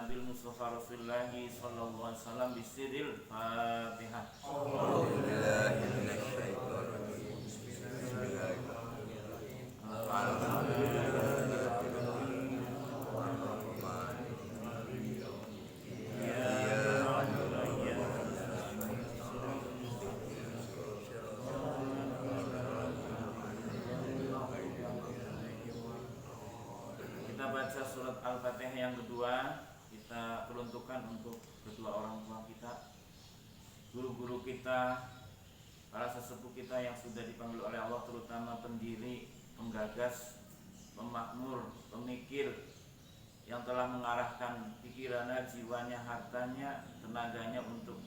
Nabil Mustafa Rasulullah sallallahu alaihi wasallam bisiril Fatihah. Kita baca surat Al-Fatihah yang kedua. Kita peruntukkan untuk kedua orang tua kita, guru-guru kita, para sesepuh kita yang sudah dipanggil oleh Allah, terutama pendiri, penggagas, pemakmur, pemikir yang telah mengarahkan pikirannya, jiwanya, hartanya, tenaganya untuk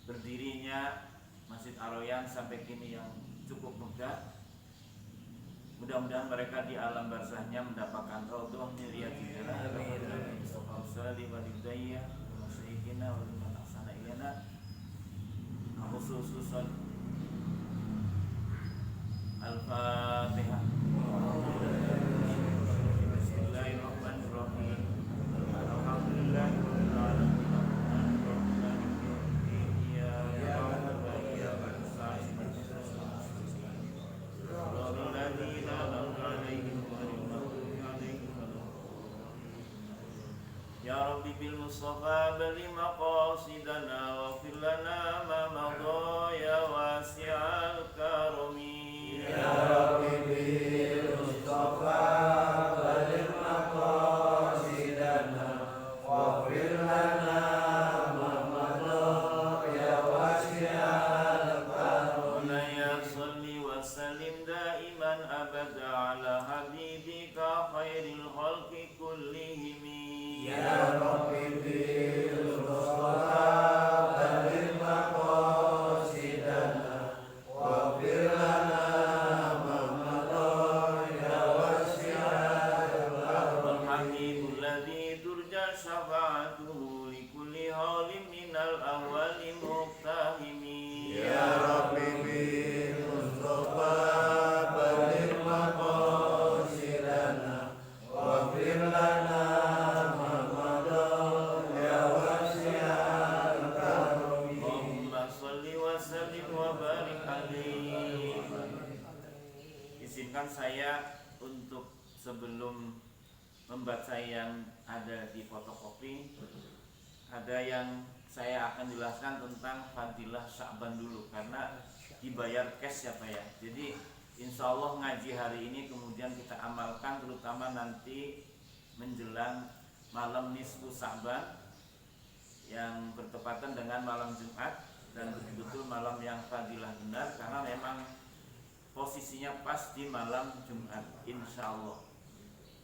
berdirinya Masjid Ar-Royan sampai kini yang cukup megah. Mudah-mudahan mereka di alam barzahnya mendapatkan raudhah min riyadil jannah. Sallallahu alaihi wa sayyidina wa liman ahsana ilaina. Khususan Al-Fatihah. Bismillahirrahmanirrahim. Alhamdulillahirabbil alamin. Ya Rabbi bil Mustafa bali maqasidana wa fil lana ma madha ya wasi'al karami. Ya Rabbi bil Mustafa bali maqasidana wa fil lana ma madha ya wasi'al karami. Ya salli wa sallim daiman abada ala habibika khairil khalqi kullihim. Ya Rabbi bil Mustafa bali maqasidana wa fir lana ma madha ya wasi'al karam. Habibul ladzi turja syafa'atuhu li kulli halim minal awwali muqtahimi. Ya Rabbi bil Mustafa bali maqasidana wa fir lana saya untuk sebelum membaca yang ada di fotokopi, ada yang saya akan jelaskan tentang fadilah Sya'ban dulu karena dibayar cash ya Pak ya. Jadi insya Allah ngaji hari ini kemudian kita amalkan, terutama nanti menjelang malam nisfu Sya'ban yang bertepatan dengan malam Jumat dan betul-betul malam yang fadilah benar karena memang posisinya pas di malam Jumat, insya Allah.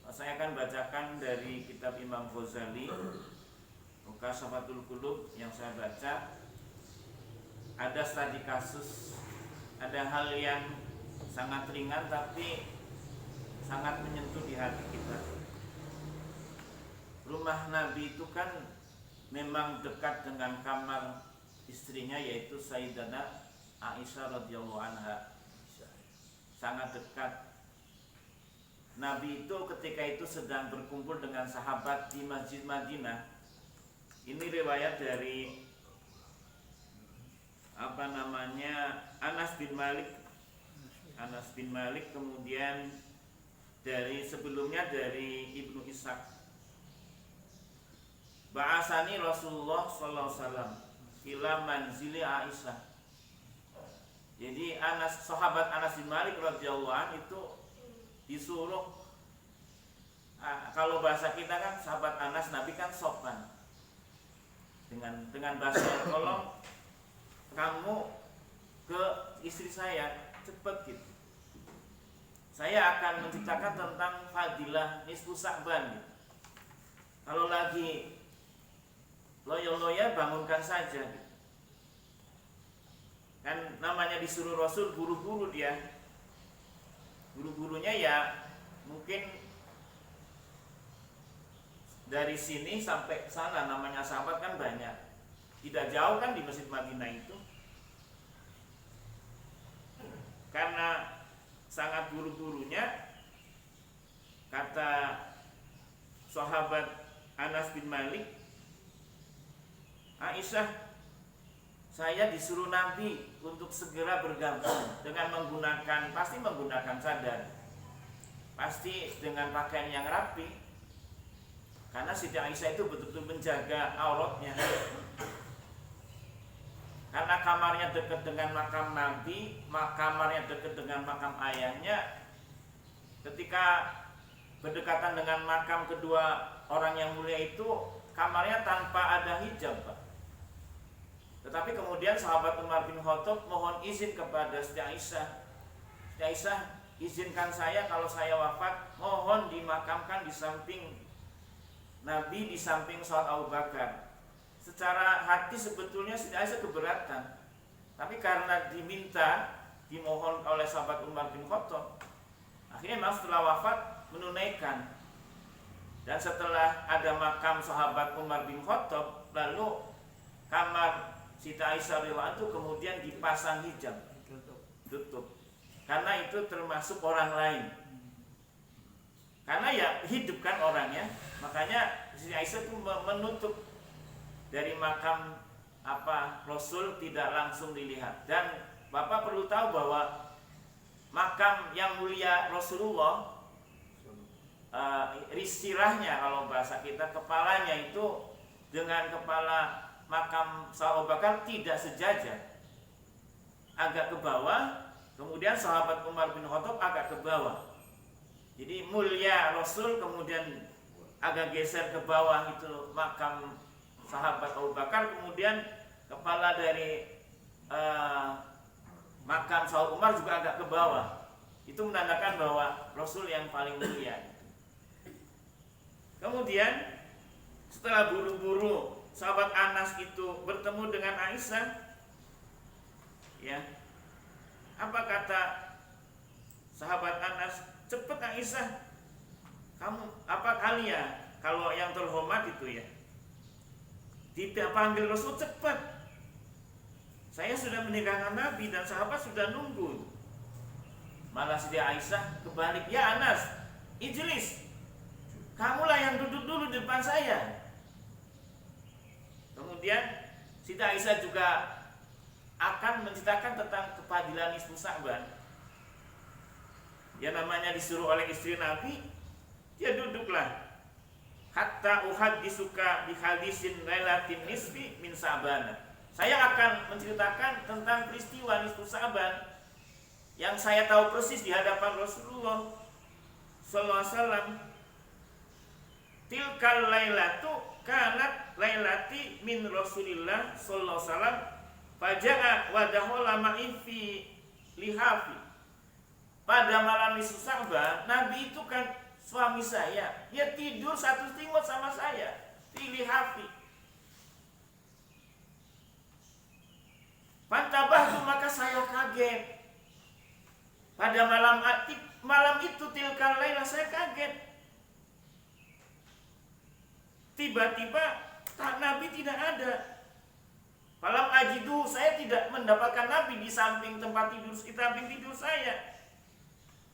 Saya akan bacakan dari kitab Imam Ghazali, Mukashafatul Qulub yang saya baca. Ada studi kasus, ada hal yang sangat ringan tapi sangat menyentuh di hati kita. Rumah Nabi itu kan memang dekat dengan kamar istrinya, yaitu Sayyidatina Aisyah radhiyallahu anha. Sangat dekat. Nabi itu ketika itu sedang berkumpul dengan sahabat di Masjid Madinah. Ini riwayat dari Anas bin Malik, kemudian dari sebelumnya dari Ibnu Ishaq. Ba'asani Rasulullah sallallahu alaihi wasallam ila manzili Aisyah. Jadi sahabat Anas bin Malik radhiyallahu anhu itu disuruh, kalau bahasa kita kan sahabat Anas, Nabi kan sopan dengan bahasa tolong kamu ke istri saya cepet gitu. Saya akan menceritakan tentang fadilah nisfu Sya'ban gitu. Kalau lagi loyo-loyo bangunkan saja gitu. Kan namanya disuruh Rasul, buru-buru dia. Buru-burunya ya mungkin dari sini sampai sana, namanya sahabat kan banyak. Tidak jauh kan di Masjid Madinah itu. Karena sangat buru-burunya, kata sahabat Anas bin Malik, Aisyah, saya disuruh Nabi untuk segera bergabung dengan pasti menggunakan sadar, pasti dengan pakaian yang rapi, karena Siti Aisyah itu betul-betul menjaga auratnya. Karena kamarnya dekat dengan makam Nabi, kamarnya dekat dengan makam ayahnya. Ketika berdekatan dengan makam kedua orang yang mulia itu, kamarnya tanpa ada hijab, Pak. Tetapi kemudian sahabat Umar bin Khattab mohon izin kepada Siti Aisyah. Siti Aisyah, izinkan saya kalau saya wafat, mohon dimakamkan di samping Nabi, di samping sahabat Abu Bakar. Secara hati sebetulnya Siti Aisyah keberatan, tapi karena dimohon oleh sahabat Umar bin Khattab, akhirnya memang setelah wafat menunaikan. Dan setelah ada makam sahabat Umar bin Khattab, lalu kamar Siti Aisyah radhiyallahu anha kemudian dipasang hijab, tutup, karena itu termasuk orang lain. Karena ya hidup kan orangnya, makanya Siti Aisyah itu menutup dari makam Rasul tidak langsung dilihat. Dan Bapak perlu tahu bahwa makam yang mulia Rasulullah, ristirahnya kalau bahasa kita, kepalanya itu dengan kepala makam sahabat Bakar tidak sejajar, agak ke bawah. Kemudian sahabat Umar bin Khattab agak ke bawah. Jadi mulia Rasul kemudian agak geser ke bawah, itu makam sahabat Abu Bakar. Kemudian kepala dari makam sahabat Umar juga agak ke bawah. Itu menandakan bahwa Rasul yang paling mulia. Kemudian setelah buru-buru sahabat Anas itu bertemu dengan Aisyah, ya, apa kata sahabat Anas? Cepet Aisyah, kamu kalian kalau yang terhormat itu ya, dipanggil Rasul cepat. Saya sudah meninggalkan Nabi dan sahabat sudah nunggu. Malah Siti Aisyah kebalik, ya Anas, ijlis, kamulah yang duduk dulu di depan saya. Kemudian Siti Aisyah juga akan menceritakan tentang kepadilan nisfu Sa'ban. Ya namanya disuruh oleh istri Nabi, dia duduklah. Hatta uhaddisuka bihadisin lailatin nisfi min Sa'ban. Saya akan menceritakan tentang peristiwa nisfu Sa'ban yang saya tahu persis di hadapan Rasulullah sallallahu alaihi wasallam. Tilkal lailatu kanat lailati min Rasulillah sallallahu alaihi wasallam faja'a wa dakhala ma'i fi lihafi. Pada malam nisfu Sa'ban, Nabi itu kan suami saya, dia tidur satu selimut sama saya, fi lihafi. Fantabahtu, maka saya kaget. Pada malam itu tilkal laila, saya kaget. Tiba-tiba Nabi tidak ada. Falam ajidu, saya tidak mendapatkan Nabi di samping tempat tidur, di samping tidur saya.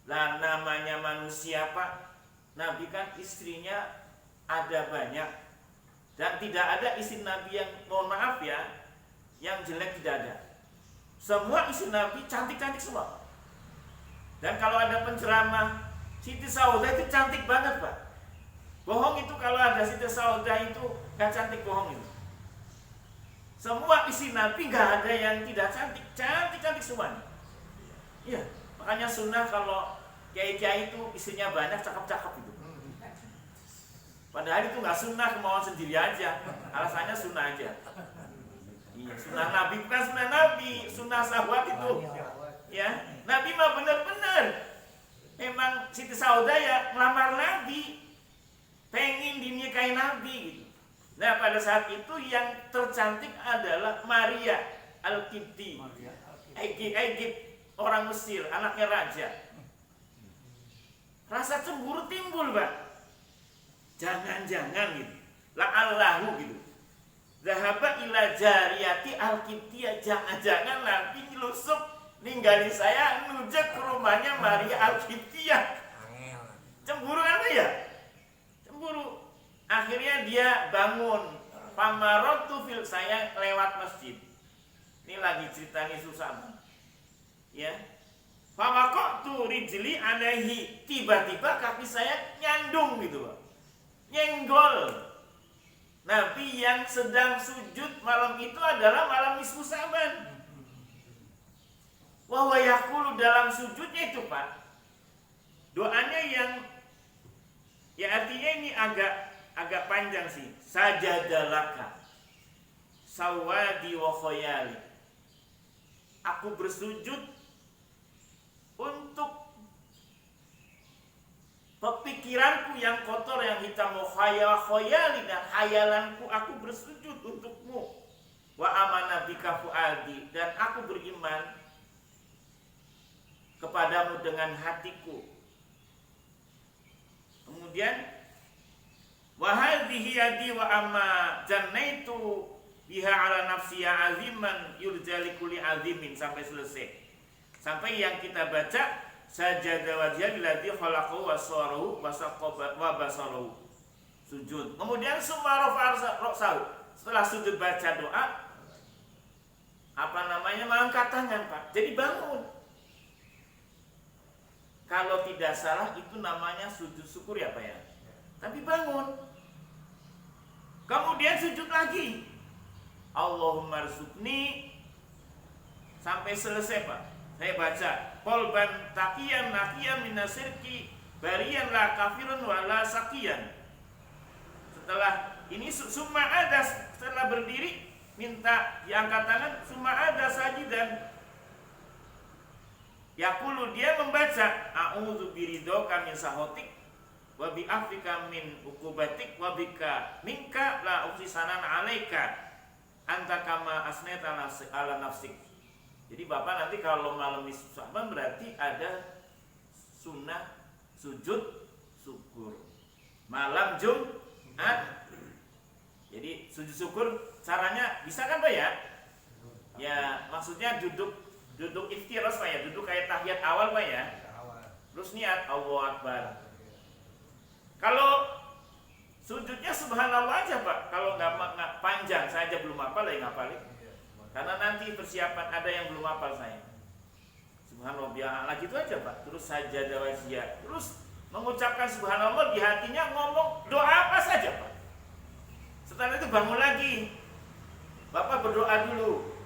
Lah namanya manusia, Pak, Nabi kan istrinya ada banyak, dan tidak ada istri Nabi yang, mohon maaf ya, yang jelek tidak ada. Semua istri Nabi cantik-cantik semua. Dan kalau ada penceramah Siti Saudah itu cantik banget, Pak. Bohong itu kalau ada Siti Saudah itu gak cantik, bohong itu. Semua istri Nabi gak ada yang tidak cantik, cantik-cantik semuanya. Iya, makanya sunnah kalau kiai-kiai itu istrinya banyak, cakep-cakep itu. Padahal itu gak sunnah, kemauan sendiri aja. Alasannya sunnah aja. Iya, sunnah Nabi bukan sunnah Nabi, sunnah sahabat itu. Ya, Nabi mah benar-benar memang Siti Saudah ya melamar Nabi, pengen dinikahi Nabi gitu. Nah pada saat itu yang tercantik adalah Maria Al-Qibti, Egypt, orang Mesir, anaknya raja. Rasa cemburu timbul, Pak. Jangan-jangan gitu, la'allahu gitu, zahaba ila jariyati Al-Qibtiyah, jangan-jangan Nabi nyelusup ninggalin saya nujak ke rumahnya Maria Al-Qibtiyah. Cemburu kan ya? Cemburu. Akhirnya dia bangun. Famaratu fil, saya lewat masjid. Ini lagi cerita nisfu Sa'ban. Ya. Fawaqatu rijli alaihi, tiba-tiba kaki saya nyandung gitu, Pak. Nyenggol. Nabi yang sedang sujud malam itu adalah malam nisfu Sa'ban. Wa huwa yaqulu, dalam sujudnya itu, Pak. Doanya yang ya artinya ini agak panjang sih. Sajadalaka sawadi wa khayali. Aku bersujud untuk pikiranku yang kotor, yang hitam, wa khayali, dan hayalanku, aku bersujud untukmu. Wa amana bika fuadi, dan aku beriman kepadamu dengan hatiku. Kemudian wa hadhihi yadi wa amma jannaitu biha ala nafsi ya aziman yurjali kulli azimin, sampai selesai. Sampai yang kita baca sajada wajhal ladzi khalaqahu wa sawarahu wa saqqa wa basarahu. Sujud. Kemudian summa rafa'ahu. Setelah sujud baca doa, mengangkat tangan, Pak. Jadi bangun. Kalau tidak salah itu namanya sujud syukur ya, Pak ya. Tapi bangun. Kemudian sujud lagi. Allahumma rzuqni, sampai selesai, Pak. Saya baca qalban taqiyan naqiyan minasirki bariyan la kafirun wala saqiyan. Setelah ini summa ada, setelah berdiri minta diangkat tangan, summa ada sajidan. Yaqulu, dia membaca a'udzu biridhoka min sahotik wa bi afika min uqubatik wa bika minka la usisanan alaika anta kama asnata ala nafsik. Jadi Bapak nanti kalau malam nisfu Sya'ban berarti ada sunnah sujud syukur malam Jumat. Jadi sujud syukur caranya bisa kan, Pak ya? Ya maksudnya duduk iftiras, Pak ya, duduk kayak tahiyat awal, Pak ya. Terus niat Allahu Akbar. Kalau sujudnya subhanallah aja, Pak. Kalau nggak panjang, saya aja belum hafal, ya ngapalin. Karena nanti persiapan ada yang belum hafal saya. Subhanallah bi'ala gitu aja, Pak. Terus sajadah wajhiyah. Terus mengucapkan subhanallah di hatinya, ngomong doa apa saja, Pak. Setelah itu bangun lagi. Bapak berdoa dulu.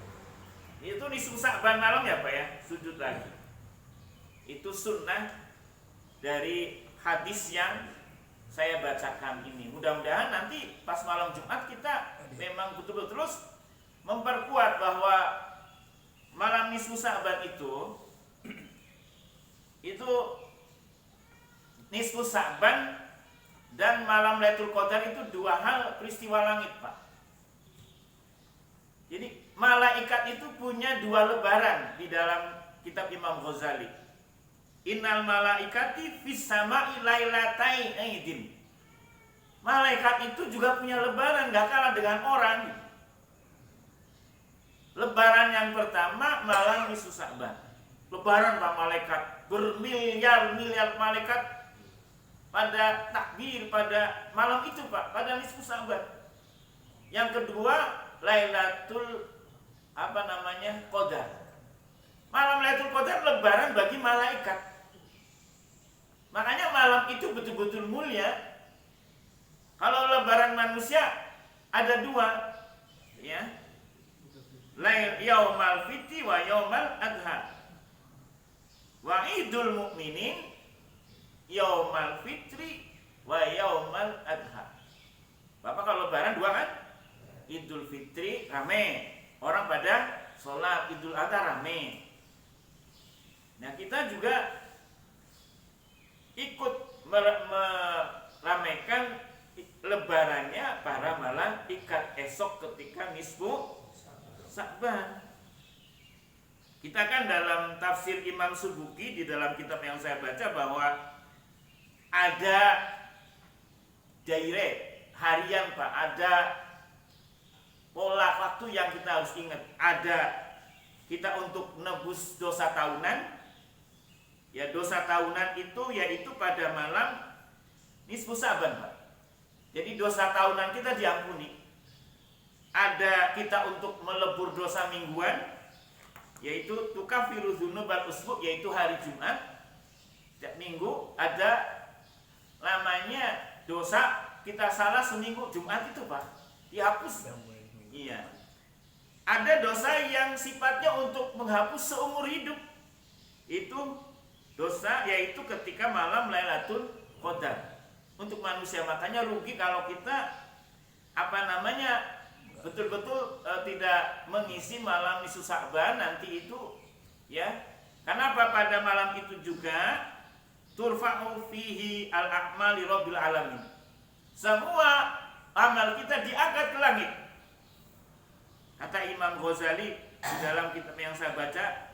Itu nisfu Sya'ban malam ya, Pak ya. Sujud lagi. Itu sunnah dari hadis yang saya bacakan ini. Mudah-mudahan nanti pas malam Jumat kita memang betul-betul terus memperkuat bahwa malam nisfu Sya'ban itu nisfu Sya'ban dan malam Lailatul Qadar itu dua hal peristiwa langit, Pak. Jadi malaikat itu punya dua lebaran di dalam kitab Imam Ghazali. Innal malaikati fis sama'i lailatai aidin. Malaikat itu juga punya lebaran, gak kalah dengan orang. Lebaran yang pertama malam nisfu Sya'ban. Lebaran Pak, malaikat bermiliar-miliar malaikat pada takbir pada malam itu, Pak, pada nisfu Sya'ban. Yang kedua Lailatul Qadar. Malam Lailatul Qadar lebaran bagi malaikat. Makanya malam itu betul-betul mulia. Kalau lebaran manusia ada dua, ya. Yaumal fitri wa yaumal adha. Wa idul mu'minin yaumal fitri wa yaumal adha. Bapak kalau lebaran dua kan? Idul Fitri rame, orang pada sholat. Idul Adha rame. Nah kita juga ikut meramaikan lebarannya para malaikat esok ketika nisfu Sya'ban. Kita kan dalam tafsir Imam Subuki di dalam kitab yang saya baca bahwa ada daire harian, Pak, ada pola waktu yang kita harus ingat. Ada kita untuk nebus dosa tahunan. Ya dosa tahunan itu yaitu pada malam nisfu Sya'ban, Pak. Jadi dosa tahunan kita diampuni. Ada kita untuk melebur dosa mingguan, yaitu tukafiru dzunubal usbu, yaitu hari Jumat. Setiap minggu ada namanya dosa kita salah seminggu Jumat itu Pak, dihapus. Iya. Ada dosa yang sifatnya untuk menghapus seumur hidup. Itu dosa yaitu ketika malam Lailatul Qadar. Untuk manusia, makanya rugi kalau kita betul-betul tidak mengisi malam nisfu Sa'ban nanti itu, ya. Karena pada malam itu juga turfa'u fihi al-a'mal li rabbil alamin. Semua amal kita diangkat ke langit. Kata Imam Ghazali di dalam kitab yang saya baca.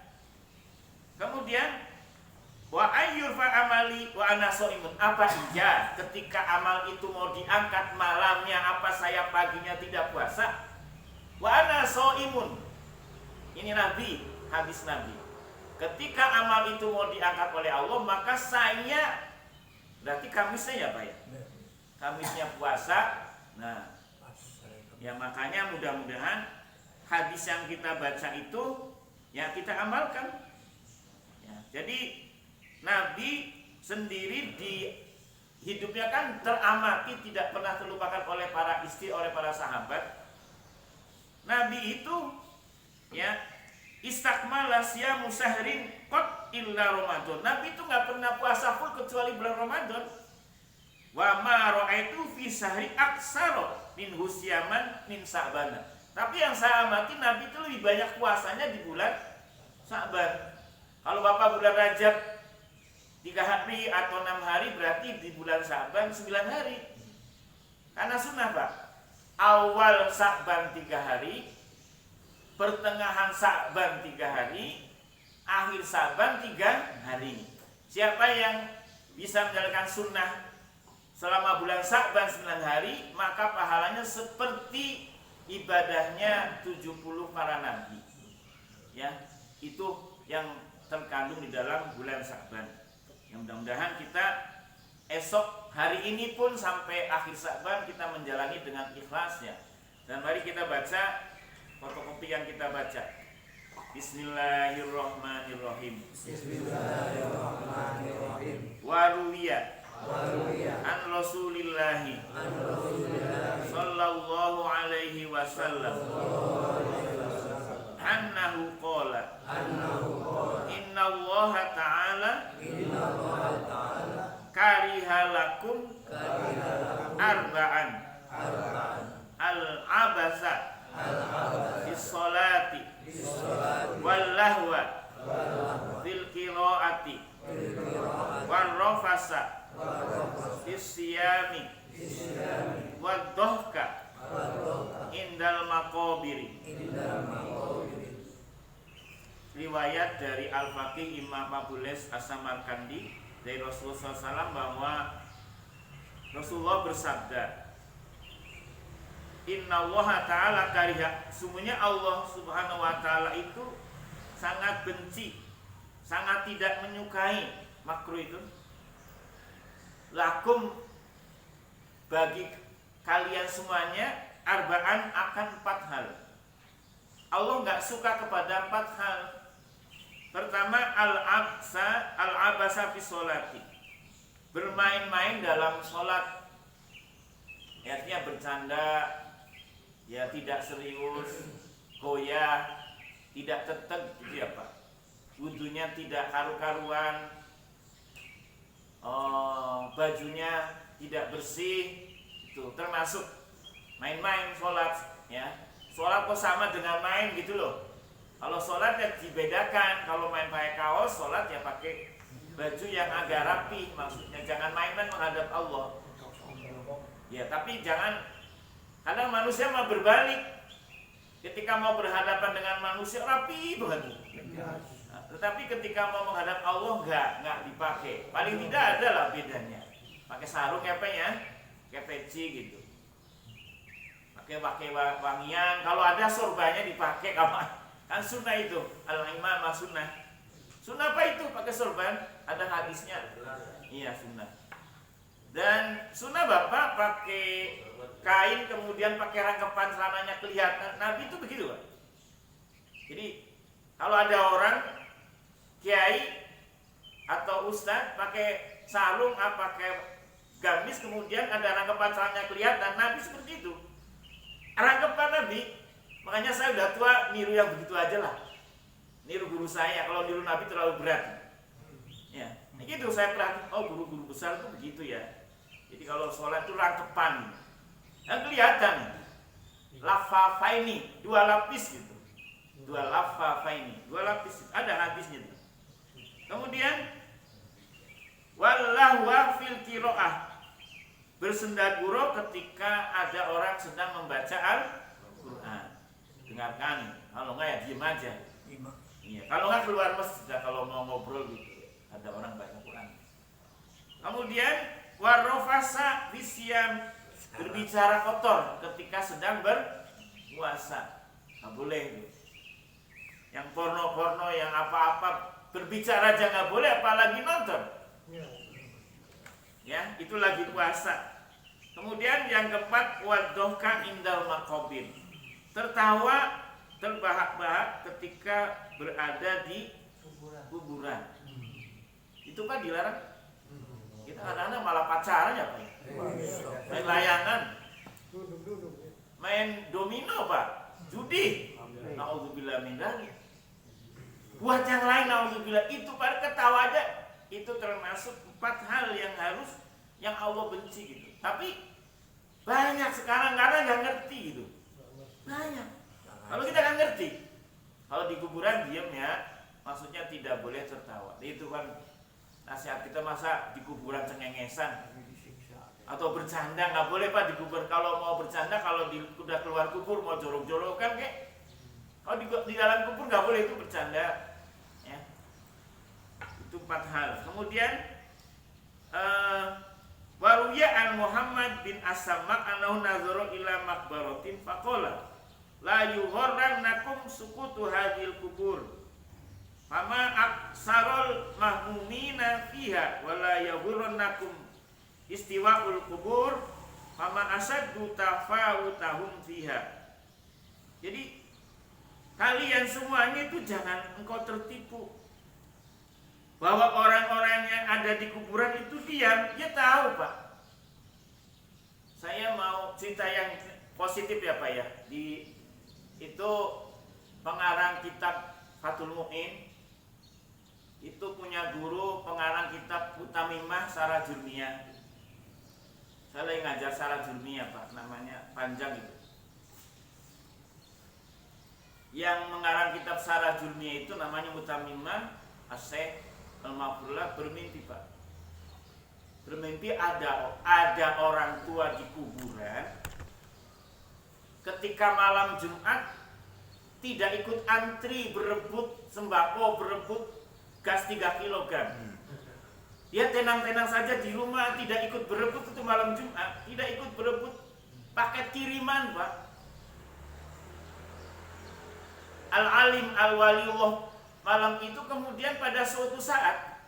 Kemudian wa ayyurfa amali wa ana shaimun. Apa iya ketika amal itu mau diangkat malamnya, apa saya paginya tidak puasa? Wa ana shaimun. Ini Nabi, hadis Nabi. Ketika amal itu mau diangkat oleh Allah, maka saya, berarti Kamisnya ya Pak ya? Kamisnya puasa. Nah, ya makanya mudah-mudahan hadis yang kita baca itu ya kita amalkan. Ya, jadi Nabi sendiri di hidupnya kan teramati, tidak pernah terlupakan oleh para istri, oleh para sahabat. Nabi itu ya istakmala siyamu syahrin qad illa Ramadan. Nabi itu nggak pernah puasa full kecuali bulan Ramadan. Wa ma ra'aitu fi syahri aksara min husyaman min Sa'ban. Tapi yang saya amati Nabi itu lebih banyak puasanya di bulan Sa'ban. Kalau Bapak bulan Rajab 3 hari atau 6 hari, berarti di bulan Sa'ban 9 hari. Karena sunnah Pak. Awal Sa'ban 3 hari, pertengahan Sa'ban 3 hari, akhir Sa'ban 3 hari. Siapa yang bisa menjalankan sunnah selama bulan Sa'ban 9 hari, maka pahalanya seperti ibadahnya 70 para nabi. Ya, itu yang terkandung di dalam bulan Sa'ban. Yang mudah-mudahan kita esok hari ini pun sampai akhir Sa'ban kita menjalani dengan ikhlas ya. Dan mari kita baca fotokopi yang kita baca. Bismillahirrahmanirrahim. Bismillahirrahmanirrahim. Waruwiya an Rasulillahi sallallahu alaihi wasallam annahu qala inna Allah ta'ala kariha lakum arba'an al-abasa bis salati wal lahwa fil qiraati wal rafasa isyami wad dohka indal maqabiri. Riwayat dari Al-Faqih Imam Abules As-Samarkandi dari Rasulullah SAW bahwa Rasulullah bersabda, Inna Allah Ta'ala kariha, sungguhnya Allah Subhanahu Wa Ta'ala itu sangat benci, sangat tidak menyukai makruh itu. Lakum, bagi kalian semuanya, arba'an akan 4 hal. Allah nggak suka kepada 4 hal. Pertama, al-abasa fi sholati, bermain-main dalam sholat. Artinya bercanda, ya tidak serius, goyah, tidak tetap gitu ya Pak. Wudunya tidak karu-karuan, bajunya tidak bersih, itu termasuk main-main sholat ya. Sholat kok sama dengan main gitu loh. Kalau sholat ya dibedakan, kalau main pakai kaos, sholat ya pakai baju yang agak rapi. Maksudnya jangan main-main menghadap Allah. Ya tapi jangan, kadang manusia mau berbalik. Ketika mau berhadapan dengan manusia rapi banget. Tetapi ketika mau menghadap Allah nggak dipakai. Paling tidak ada lah bedanya. Pakai sarung apa ya? Kayak peci gitu. Pakai wangian. Kalau ada sorbannya dipakai kan sunnah itu. Al-imamah sunnah. Sunnah apa itu? Pakai sorban. Ada hadisnya. Iya sunnah. Dan sunnah Bapak pakai kain kemudian pakai rangkepan celananya kelihatan. Nabi itu begitu Pak. Jadi kalau ada orang kiai atau ustadz pakai sarung pakai gamis kemudian ada rangkepan celananya kelihatan, Nabi seperti itu. Rangkepan Nabi, makanya saya udah tua niru yang begitu aja lah. Niru guru saya, kalau niru Nabi terlalu berat. Ya, gitu saya perhatikan. Oh, guru-guru besar itu begitu ya. Jadi kalau sholat itu rangkepan, yang kelihatan lafafaini, 2 lapis gitu, 2 lafafaini, 2 lapis. Ada hadisnya. Kemudian wallahu fil qiraah, bersendaguro ketika ada orang sedang membaca Al-Quran. Dengarkan, kalau enggak ya diem aja. Iya, kalau enggak keluar masjid kalau mau ngobrol gitu. Ada orang baca Quran. Kemudian warofasa bisyam, berbicara kotor ketika sedang berpuasa. Nggak boleh gitu. Yang porno-porno, yang apa-apa berbicara aja nggak boleh, apalagi nonton. Ya, itu lagi puasa. Kemudian yang keempat waddohka indal maqabir, tertawa terbahak-bahak ketika berada di kuburan. Itu kan dilarang. Kita kadang-kadang malah pacaran ya Pak. Main layangan, main domino Pak, judi. Nauzubillah min dzalik. Buat yang lain nauzubillah, itu pada ketawa aja. Itu termasuk 4 hal yang Allah benci gitu. Tapi banyak sekarang karena nggak ngerti gitu. Banyak. Kalau kita nggak ngerti, kalau di kuburan diem ya, maksudnya tidak boleh tertawa. Itu kan nasihat kita, masa di kuburan cengengesan atau bercanda nggak boleh Pak di kubur. Kalau mau bercanda, kalau udah keluar kubur mau jorok-jorokan kayak, kalau di dalam kubur nggak boleh itu bercanda. Ya. Itu 4 hal. Kemudian waruya an Muhammad bin As-Sammak anahu nazara ila maqbaratin faqala la yughrannakum sukutu hadhil kubur fama aksarul mahmumina fiha wala yaghurrannakum istiwaul kubur fama asaddu tafawutahum fiha. Jadi kalian semuanya itu jangan engkau tertipu bahwa orang-orang yang ada di kuburan itu diam. Dia tahu Pak. Saya mau cerita yang positif ya Pak ya. Itu pengarang kitab Fathul Mu'in itu punya guru pengarang kitab Utamimah Syarah Jurmiyah. Saya lagi ngajar Syarah Jurmiyah Pak, namanya panjang itu. Yang mengarang kitab Syarah Jurmiyah itu namanya Utamimah As-Syekh Al-Maghfurullah bermimpi Pak. Bermimpi ada orang tua di kuburan ketika malam Jumat tidak ikut antri berebut sembako, berebut gas 3 kg. Dia tenang-tenang saja di rumah, tidak ikut berebut itu malam Jumat, tidak ikut berebut paket kiriman Pak. Al-Alim Al-Waliullah malam itu kemudian pada suatu saat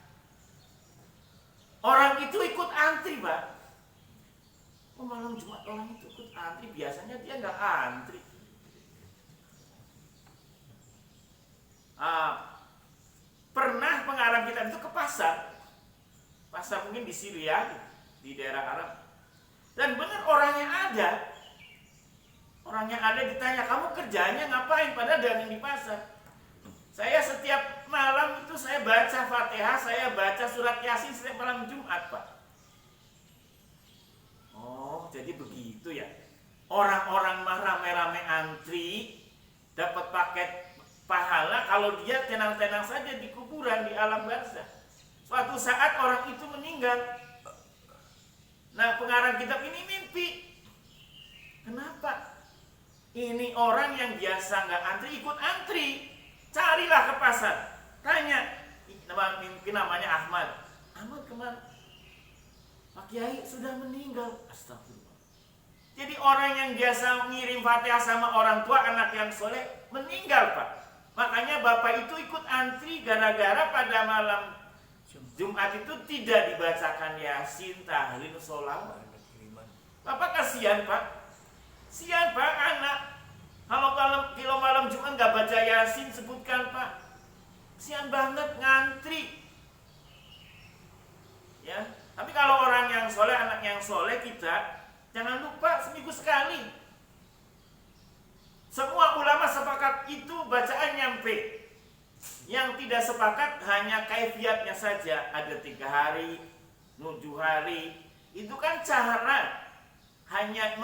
orang itu ikut antri Pak. Oh, malam Jumat orang itu ikut antri, biasanya dia nggak antri. Pernah pengarang kitab itu ke pasar mungkin di Syria, di daerah Arab, dan benar orangnya ada ditanya, kamu kerjanya ngapain? Padahal dagang di pasar. Saya setiap malam itu saya baca Fatihah, saya baca surat Yasin setiap malam Jumat Pak. Oh, jadi begitu ya. Orang-orang mah rame-rame antri dapat paket pahala kalau dia tenang-tenang saja di kuburan, di alam barzah. Suatu saat orang itu meninggal. Nah, pengarang kitab ini mimpi. Kenapa? Ini orang yang biasa nggak antri ikut antri. Carilah ke pasar, tanya, mimpi namanya Ahmad. Ahmad kemana? Pak Kiai sudah meninggal. Astagfirullah. Jadi orang yang biasa ngirim Fatihah sama orang tua, anak yang soleh, meninggal Pak. Makanya bapak itu ikut antri gara-gara pada malam Jumat itu tidak dibacakan Yasin, tahlil, sholawat. Bapak kasihan Pak. Sian Pak anak. Kalau malam Jumat nggak baca Yasin sebutkan Pak. Sian banget ngantri. Ya. Tapi kalau orang yang soleh, anak yang soleh kita jangan lupa seminggu sekali. Semua ulama sepakat itu bacaan nyampe. Yang tidak sepakat hanya kaifiatnya saja. Ada 3 hari, 7 hari. Itu kan cara hanya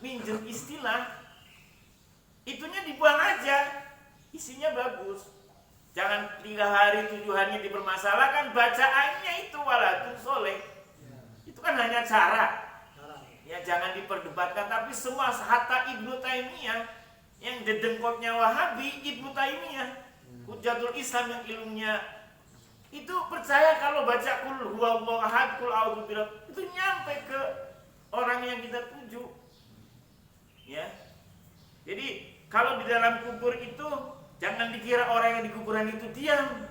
minjem istilah. Itunya dibuang aja. Isinya bagus. Jangan 3 hari, 7 harinya dipermasalahkan. Bacaannya itu waladun soleh. Itu kan hanya cara. Ya jangan diperdebatkan. Tapi semua hatta Ibnu Taimiyah yang dedengkotnya Wahabi, Ibnu Taimiyah, Hujjatul Islam yang ilmunya itu percaya kalau baca kul huwallahu ahad, kul a'udzu birabbil itu nyampe ke orang yang kita tuju. Ya. Jadi kalau di dalam kubur itu jangan dikira orang yang di kuburan itu diam.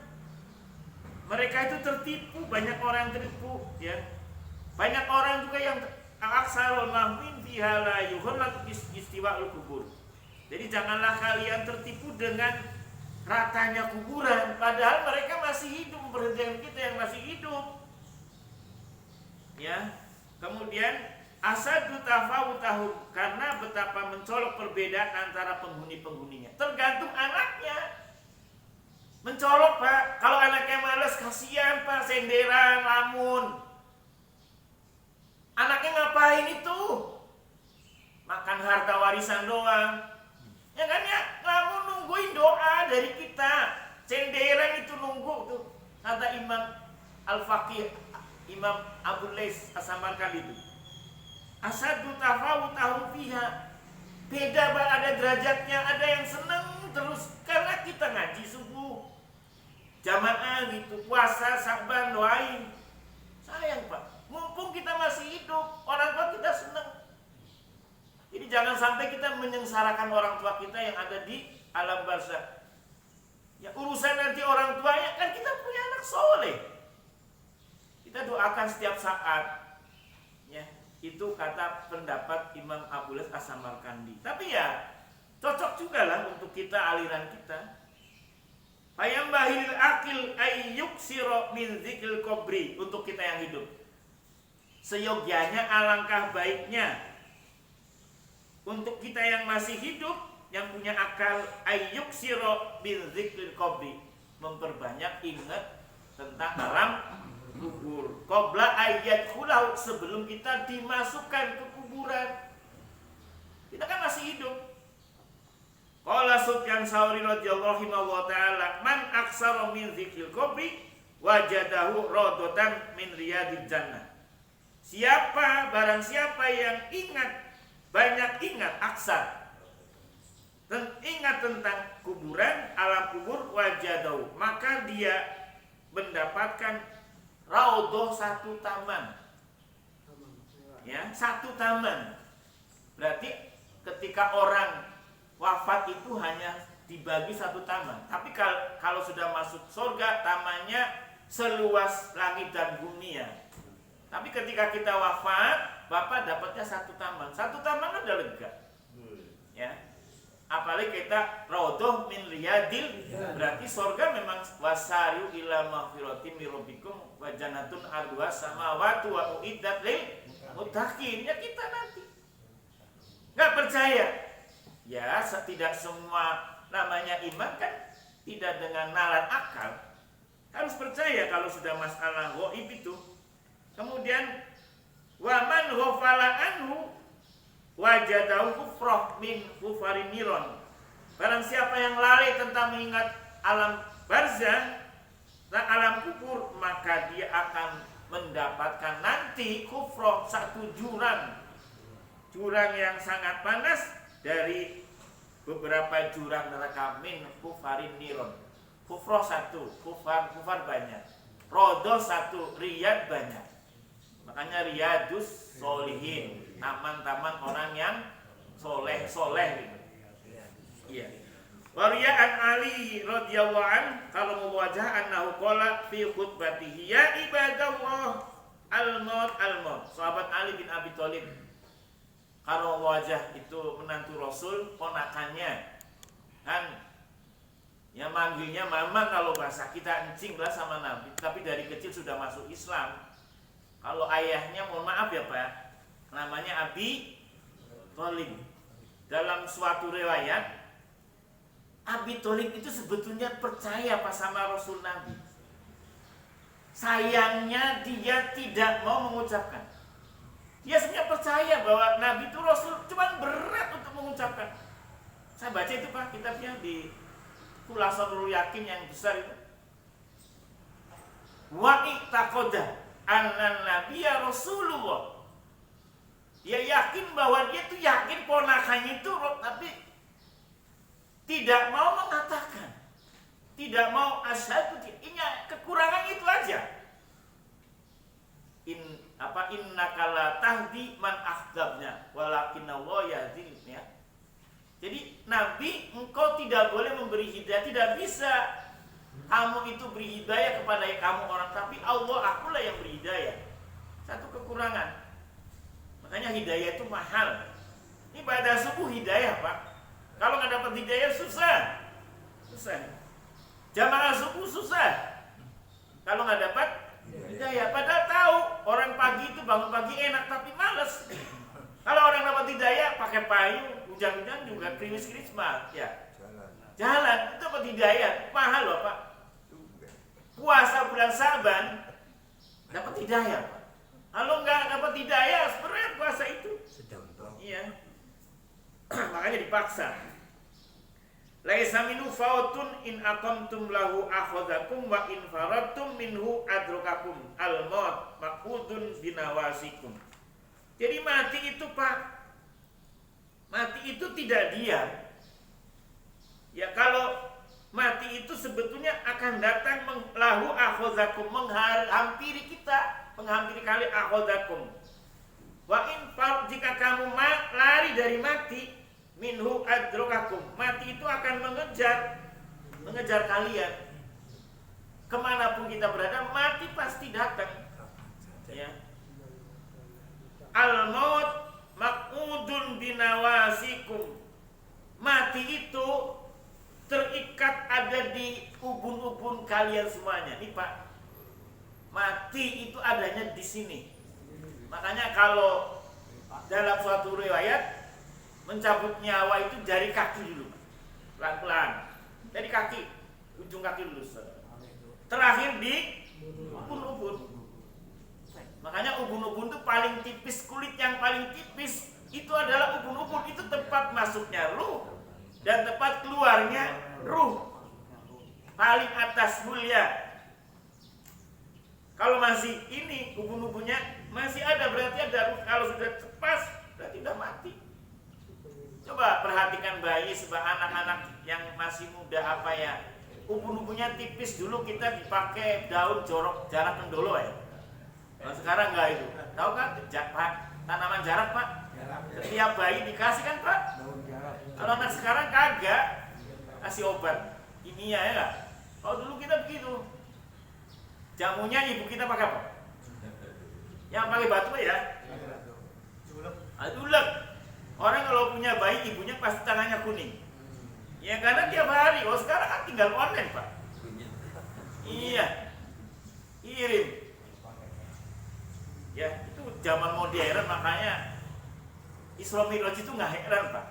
Mereka itu tertipu, banyak orang yang tertipu, ya. Banyak orang juga yang aksarul mahmin fiha la yuhallatu istiwa'ul kubur. Jadi janganlah kalian tertipu dengan ratanya kuburan, padahal mereka masih hidup, memperhatikan kita yang masih hidup. Ya. Kemudian asadu tafawutahum, karena betapa mencolok perbedaan antara penghuni-penghuninya. Tergantung anaknya. Mencolok Pak, kalau anaknya malas kasihan Pak, senderan, lamun. Anaknya ngapain itu? Makan harta warisan doang. Ya kan ya, lamun nungguin doa dari kita. Senderan itu nunggu tuh. Kata Imam Al-Faqih, Imam Abul Lais As-Samarkand itu. Asadu tafawutahu fiha. Beda Pak, ada derajatnya, ada yang seneng terus karena kita ngaji subuh. Jamaah gitu, puasa, Sa'ban, doain. Sayang Pak, mumpung kita masih hidup, orang tua kita seneng. Jadi jangan sampai kita menyengsarakan orang tua kita yang ada di alam barzakh. Ya urusan nanti orang tuanya, kan kita punya anak soleh. Kita doakan setiap saat. Ya, itu kata pendapat Imam Abul Lais As-Samarkandi. Tapi ya cocok juga lah untuk kita, aliran kita. Fayambahil akil ayyuksiro min dzikril qabri, untuk kita yang hidup. Seyogyanya, alangkah baiknya untuk kita yang masih hidup, yang punya akal, ayyuksiro min dzikril qabri, memperbanyak ingat tentang alam kubur. Qabla ayat khulau, sebelum kita dimasukkan ke kuburan. Kita kan masih hidup. Qala Sufyan Tsauri radhiyallahu ta'ala, man aksara min dzikril qabri wajadahu radatan min riyadil jannah. Barang siapa yang banyak ingat aksar, dan ingat tentang kuburan, alam kubur, wajadahu, maka dia mendapatkan raudhah, satu taman. Ya, satu taman. Berarti ketika orang wafat itu hanya dibagi satu taman. Tapi kalau sudah masuk surga, tamannya seluas langit dan bumi ya. Tapi ketika kita wafat, Bapak dapatnya satu taman. Satu taman udah lega. Ya. Apalagi kita raudhah min riyadil, berarti surga memang wasariu ila maghfiratin min rabbikum wa jannatun arduha samawati wa uiddat lil muttaqin. Ya kita nanti. Enggak percaya? Ya, tidak semua namanya iman kan tidak dengan nalar akal. Harus percaya kalau sudah masalah ghaib itu. Kemudian wa man ghafala anhu wajadahu kufrah min kufarin niron. Barang siapa yang lalai tentang mengingat alam barzakh dan alam kubur, maka dia akan mendapatkan nanti kufrah, satu jurang yang sangat panas dari beberapa jurang neraka min kufarin niron. Kufrah satu, kufar banyak. Raudhah satu, riyad banyak. Makanya riyadus solihin, taman-taman orang yang soleh gitu. Iya. Wariyan Ali radhiyallahu an kalau muwajah annahu qala fi khutbatihi ya ibadallah al-maut al-maut. Sahabat Ali bin Abi Thalib kalau muwajah itu menantu Rasul, ponakannya kan yang manggilnya mama kalau bahasa kita encing lah sama Nabi, tapi dari kecil sudah masuk Islam. Kalau ayahnya mohon maaf ya Pak, namanya Abi Thalib. Dalam suatu riwayat Abi Thalib itu sebetulnya percaya pas sama Rasul Nabi. Sayangnya dia tidak mau mengucapkan. Dia sebenarnya percaya bahwa Nabi itu Rasul, cuman berat untuk mengucapkan. Saya baca itu Pak, kitabnya di Khulasatul Yakin yang besar itu. Wa i'taqada anna nabiyya Rasulullah. Dia yakin bahwa dia itu yakin ponakannya itu, tapi tidak mau mengatakan, tidak mau asyhadu. Ini kekurangan itu aja. Innaka la tahdi man ahbabna walakinna Allah yahdi, ya. Jadi Nabi, engkau tidak boleh memberi hidayah, tidak bisa kamu itu beri hidayah kepada kamu orang, tapi Allah, akulah yang beri hidayah. Satu kekurangan. Makanya hidayah itu mahal. Ini pada subuh hidayah Pak. Kalau nggak dapat hidayah susah. Jamaah subuh susah. Kalau nggak dapat hidayah, padahal tahu orang pagi itu bangun pagi enak tapi males. Kalau orang dapat hidayah pakai payung, hujan-hujan juga krimis-krimis ya. Jalan itu dapat hidayah, mahal loh Pak. Puasa bulan Saban dapat hidayah Pak. Kalau nggak dapat hidayah, sebenarnya puasa itu. Iya. Makanya dipaksa. Laisa minhu fautun in aqamtum lahu akhadhakum wa in faradtum minhu adrakakum al-maut maqudun binawasikum. Jadi mati itu Pak, mati itu tidak diam. Ya kalau mati itu sebetulnya akan datang lahu akhadhakum, menghampiri kita, menghampiri kali akhadhakum. Wa in jika kamu lari dari mati, minhu adrokakum, mati itu akan mengejar kalian. Kemanapun kita berada, mati pasti datang. Ya. Al-maut maqudun binawasikum, mati itu terikat ada di ubun-ubun kalian semuanya. Nih Pak, mati itu adanya di sini. Makanya kalau dalam suatu riwayat mencabut nyawa itu dari kaki dulu, pelan-pelan, dari kaki, ujung kaki dulu, terakhir di ubun-ubun. Makanya ubun-ubun itu paling tipis, kulit yang paling tipis itu adalah ubun-ubun. Itu tempat masuknya ruh dan tempat keluarnya ruh, paling atas mulia. Kalau masih ini ubun-ubunnya masih ada, berarti ada ruh. Kalau sudah lepas berarti sudah mati. Coba perhatikan bayi, sebab anak-anak yang masih muda apa ya, ubun-ubunnya tipis. Dulu kita dipakai daun jorok jarak mendolo ya. Kalau sekarang enggak itu. Tahu kan Pak, tanaman jarak Pak? Setiap bayi dikasih kan Pak? Kalau anak sekarang kagak, kasih obat kimia ya enggak? Kalau dulu kita begitu. Jamunya ibu kita pakai apa? Yang pakai batu ya? Ulek. Orang kalau punya bayi, ibunya pasti tangannya kuning. Ya karena tiap hari. Oh sekarang kan tinggal online Pak. Iya, kirim. Ya itu zaman modern, makanya Isra Mi'raj itu nggak heran Pak.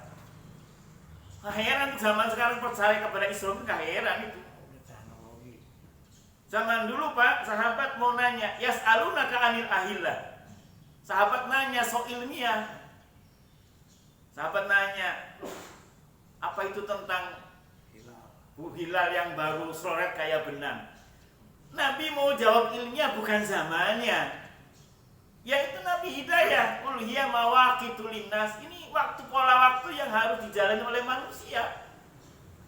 Nggak heran zaman sekarang percaya kepada Isra, nggak heran itu. Zaman dulu Pak, sahabat mau nanya, yas'alunaka 'anil ahillah. Sahabat nanya soal ilmiah. Sahabat nanya, apa itu tentang hilal yang baru sororet kayak benang? Nabi mau jawab ilmiah, bukan zamannya. Yaitu Nabi Hidayah, qul hiya mawaqitul linnas. Ini waktu, pola waktu yang harus dijalani oleh manusia.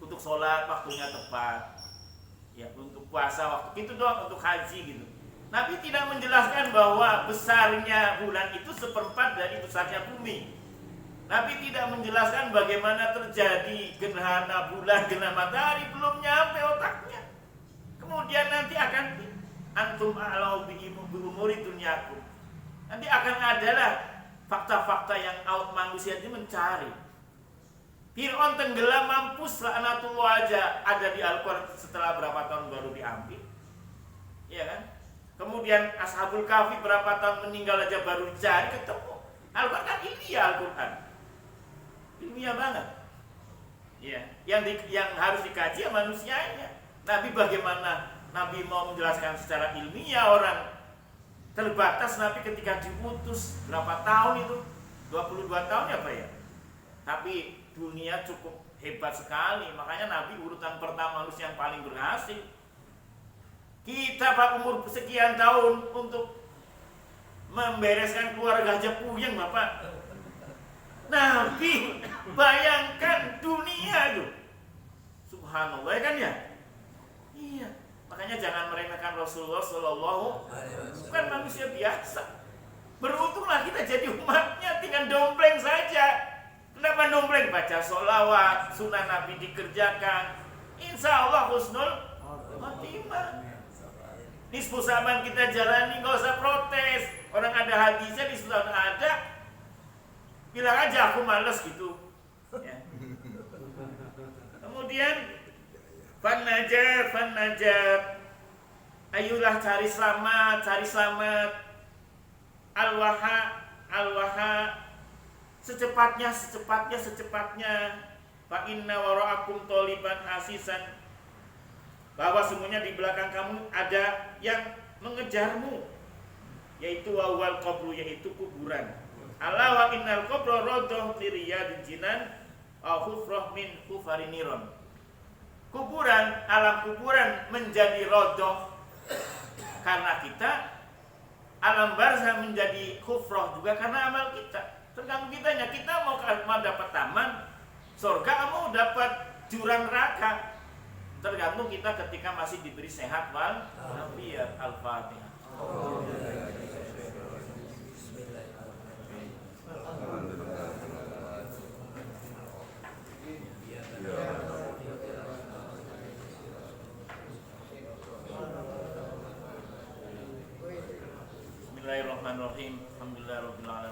Untuk sholat waktunya tepat. Ya, untuk puasa waktu itu doang, untuk haji gitu. Nabi tidak menjelaskan bahwa besarnya bulan itu seperempat dari besarnya bumi. Nabi tidak menjelaskan bagaimana terjadi gerhana bulan, gerhana matahari, belum nyampe otaknya. Kemudian nanti akan antum a'lau bi umuri dunyakum. Nanti akan adalah fakta-fakta yang manusia itu mencari. Fir'aun tenggelam mampus laknatullah aja ada di Al-Quran setelah berapa tahun baru diambil. Iya kan? Kemudian Ashabul Kahfi berapa tahun meninggal aja baru dicari ketemu. Al-Quran kan ilmiah Al-Quran. Ilmiah banget. Ya, yang harus dikaji ya manusianya. Nabi bagaimana? Nabi mau menjelaskan secara ilmiah orang terbatas. Nabi ketika diutus berapa tahun itu? 22 tahun ya Pak ya? Tapi dunia cukup hebat sekali. Makanya Nabi urutan pertama manusia yang paling berhasil. Kita Pak umur sekian tahun untuk membereskan keluarga aja puyeng Bapak. Nabi bayangkan dunia itu. Subhanallah ya kan ya? Iya. Makanya jangan meremehkan Rasulullah Sallallahu Alaihi Wasallam. Bukan manusia biasa. Beruntunglah kita jadi umatnya, tinggal dompleng saja. Kenapa dompleng? Baca sholawat, sunnah Nabi dikerjakan. Insya Allah husnul khotimah. Nisfu saban kita jalani, nggak usah protes. Orang ada hadisnya, di sunnah ada. Bilang aja aku males gitu. Ya. Kemudian fan najat. Ayolah cari selamat. Al-waha. Secepatnya. Fa inna wara'akum toliban hasisan. Bahwa semuanya di belakang kamu ada yang mengejarmu, yaitu wawal qabru, yaitu kuburan. Ala wa innal qabra radoh liriyadil jinan au hufrah min hufariniron. Kuburan, alam kuburan menjadi rodoh karena kita, alam barzah menjadi hufrah juga karena amal kita. Tergantung kitanya, kita mau dapat taman surga, mau dapat jurang neraka. Tergantung kita ketika masih diberi sehat wal afiat. Al-Fatihah. Bismillahirrahmanirrahim. Alhamdulillahirabbil alamin.